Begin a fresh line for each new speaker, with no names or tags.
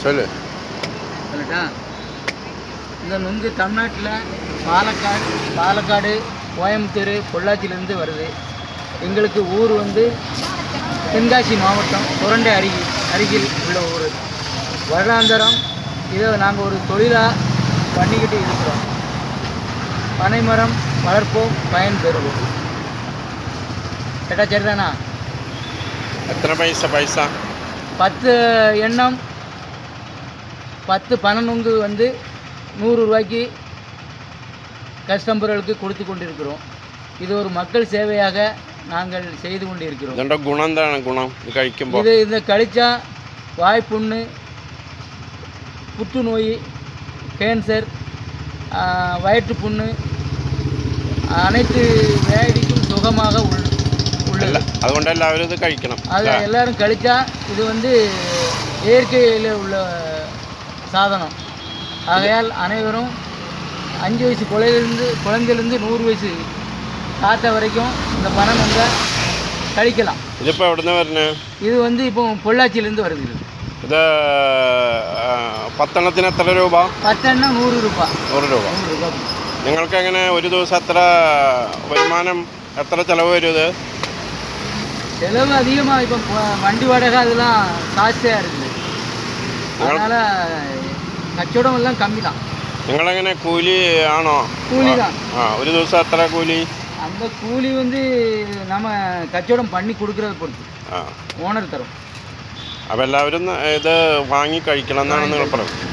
சொல்லு.
சொல்லட்டா? இந்த நுங்கு தமிழ்நாட்டில் பாலக்காடு, கோயம்புத்தூர், பொள்ளாச்சியிலேருந்து வருது. எங்களுக்கு ஊர் வந்து தென்காசி மாவட்டம் சுரண்டை அருகில் உள்ள ஊர். வருடாந்தரம் இதை நாங்கள் ஒரு தொழிலாக பண்ணிக்கிட்டு இருக்கிறோம். பனைமரம் வளர்ப்போம், பயன் பெறுவோம். கேட்டா சரிதானா?
எத்தனை பைசா?
10 எண்ணம் 10 பனை நுங்கு வந்து 100 ரூபாய்க்கு கஸ்டமர்களுக்கு கொடுத்து கொண்டிருக்கிறோம். இது ஒரு மக்கள் சேவையாக நாங்கள் செய்து கொண்டிருக்கிறோம்.
குணம்
இது இதை கழிச்சா வாய்ப்புண்ணு, புற்றுநோய், கேன்சர், வயிற்றுப்புண்ணு அனைத்து வியாதிக்கும் சுகமாக உள்ளது.
அதுകൊണ്ട് எல்லாரும் இது கழிக்கணும்.
அதை எல்லாரும் கழிச்சா இது வந்து இயற்கையில் உள்ள சாதனம். ஆகையால் அனைவரும் 5 வயசு குழந்தையிலேருந்து 100 வயசு தாத்தா வரைக்கும் இந்த பனை நுங்க கழிக்கலாம்.
இது இப்போ எവിടെ வரணும்?
இது வந்து இப்போ பொள்ளாச்சியிலேருந்து வருது.
ഇത് 10 എണ്ണത്തിന് എത്ര രൂപ?
10 എണ്ണം 100 രൂപ.
100 രൂപ. നിങ്ങൾക്ക് എങ്ങനെ ഒരു ദിവസം എത്ര വരുമാനം, എത്ര ചിലവ് വരും? ഇത്
ചിലവ് அதிகமாக இப்போ வண்டி வாடகை அதெல்லாம் காஸ்ட்லியாக இருக்குது. அதனால் கச்சവടം എല്ലാം കമ്മി தான்.
നിങ്ങളെങ്ങനെ കൂലി ആണോ?
കൂലി தான்.
ഒരു ദിവസം എത്ര കൂലി?
அந்த கூலி வந்து நம்ம கச்சവടം பண்ணி கொடுக்கறத பொறுத்து ஓனர் தரும்.
അപ്പോൾ എല്ലാവരും ഇത് വാങ്ങി കഴിക്കണം എന്നാണ് നിങ്ങൾ പറയുന്നത്.